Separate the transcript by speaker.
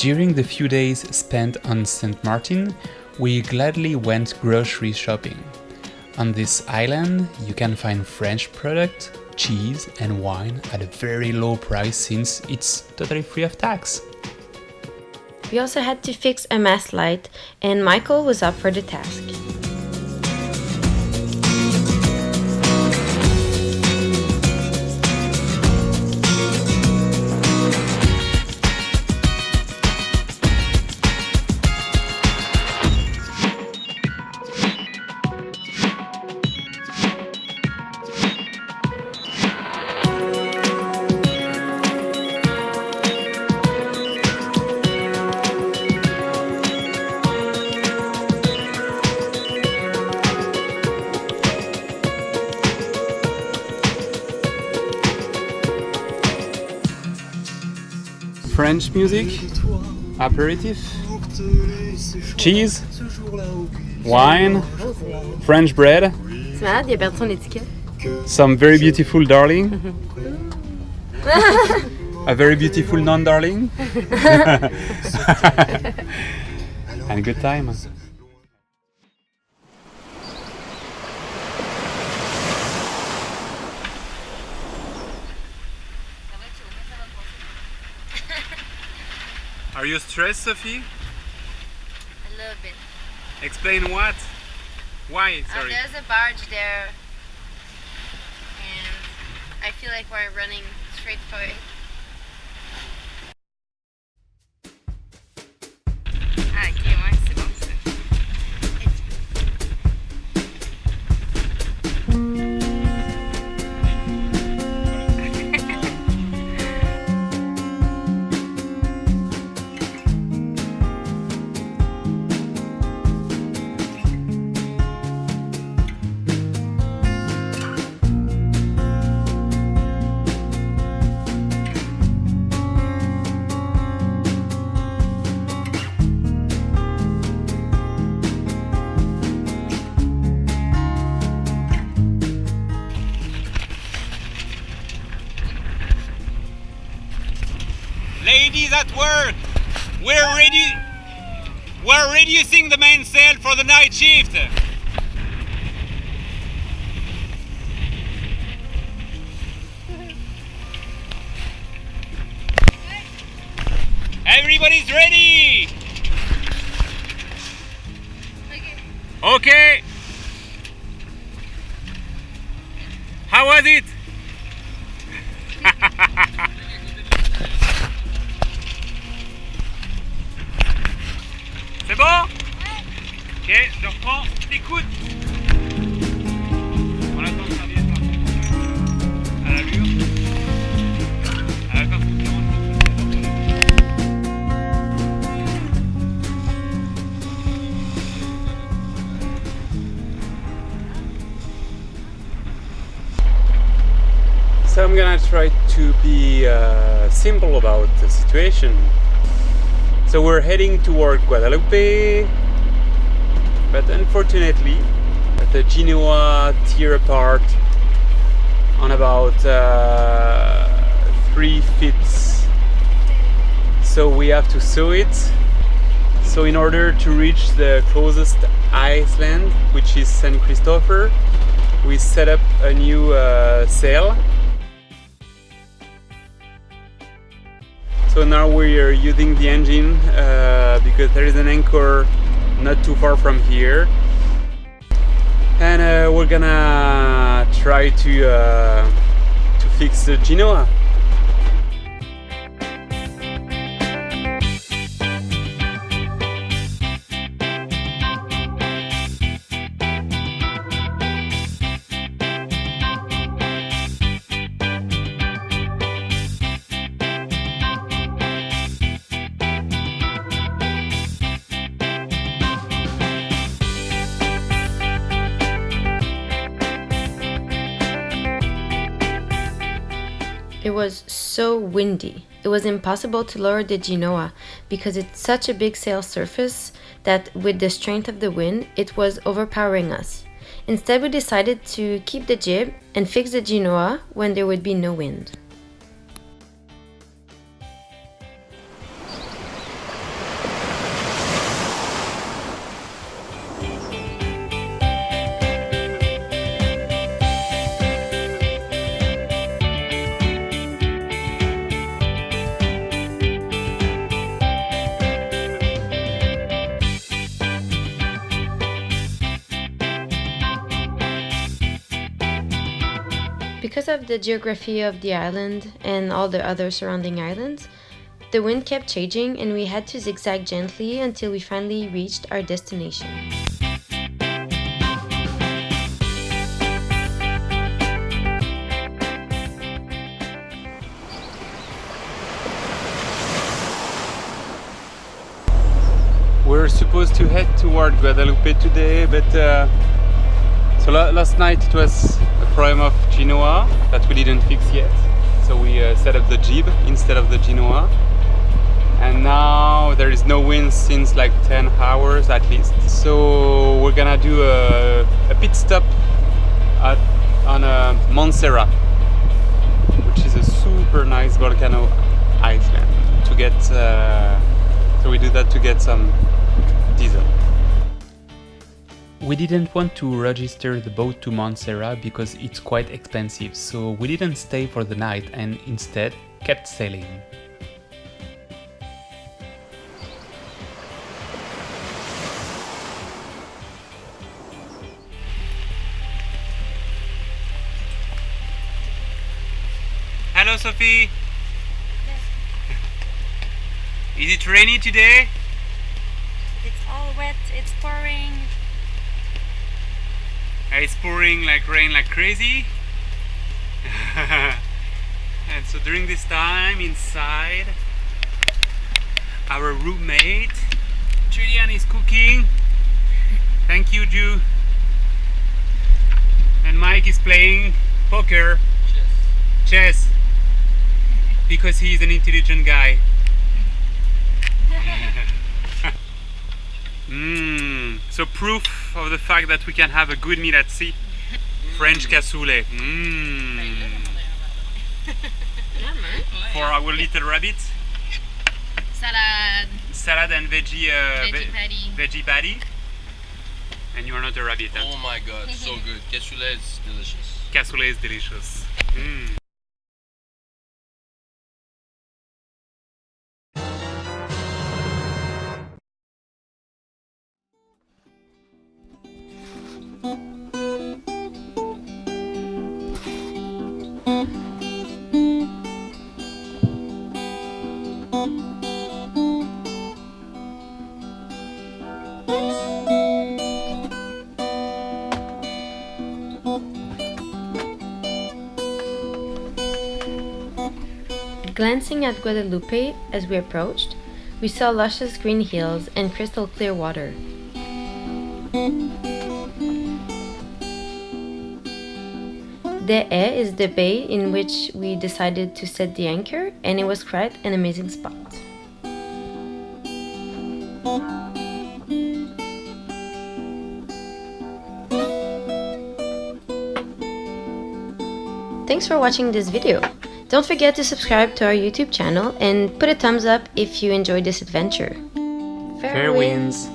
Speaker 1: During the few days spent on St. Martin, we gladly went grocery shopping. On this island, you can find French products, cheese and wine at a very low price since it's totally free of tax.
Speaker 2: We also had to fix a mast light, and Michael was up for the task.
Speaker 1: French music, aperitif, cheese, wine, French bread,
Speaker 2: C'est malade, il a perdu son étiquette.
Speaker 1: some very beautiful darling, a very beautiful non-darling, and a good time. Are you stressed, Sophie?
Speaker 2: A little bit.
Speaker 1: Explain what? Why? Sorry.
Speaker 2: There's a barge there, and I feel like we're running straight for it. Ah, ok, ouais, c'est bon ça.
Speaker 3: Ladies at work, we're reducing the mainsail for the night shift. Everybody's ready. Okay. How was it? C'est bon? Ok, je reprends, t'écoutes. On attend que ça vienne à l'allure. À la construction.
Speaker 1: So I'm gonna try to be simple about the situation. So we're heading toward Guadeloupe, but unfortunately the genoa tear apart on about 3 feet. So we have to sew it. So in order to reach the closest island, which is Saint Christopher, we set up a new sail. So now we are using the engine because there is an anchor not too far from here, and we're gonna try to fix the genoa.
Speaker 2: It was so windy. It was impossible to lower the genoa because it's such a big sail surface that with the strength of the wind, it was overpowering us. Instead, we decided to keep the jib and fix the genoa when there would be no wind. Because of the geography of the island and all the other surrounding islands, the wind kept changing and we had to zigzag gently until we finally reached our destination.
Speaker 1: We're supposed to head toward Guadeloupe today, but so last night it was a problem of genoa that we didn't fix yet. So we set up the jib instead of the genoa. And now there is no wind since like 10 hours at least. So we're gonna do a pit stop on Montserrat, which is a super nice volcano island. To get so we do that to get some diesel. We didn't want to register the boat to Montserrat because it's quite expensive, so we didn't stay for the night and instead kept sailing. Hello, Sophie. Is it rainy today?
Speaker 4: It's all wet, it's pouring.
Speaker 1: It's pouring like rain like crazy. And so during this time inside, our roommate Julian is cooking. Thank you, Ju. And Mike is playing poker. Chess. Because he is an intelligent guy. So proof of the fact that we can have a good meal at sea. French cassoulet. For our little rabbit.
Speaker 4: Salad.
Speaker 1: Salad and veggie
Speaker 4: Patty.
Speaker 1: veggie patty. And you are not a rabbit. Huh?
Speaker 5: Oh my god, so good. Cassoulet is delicious.
Speaker 1: Cassoulet is delicious.
Speaker 2: Glancing at Guadeloupe as we approached, we saw luscious green hills and crystal clear water. The E is the bay in which we decided to set the anchor, and it was quite an amazing spot. Thanks for watching this video. Don't forget to subscribe to our YouTube channel and put a thumbs up if you enjoyed this adventure.
Speaker 1: Fair winds.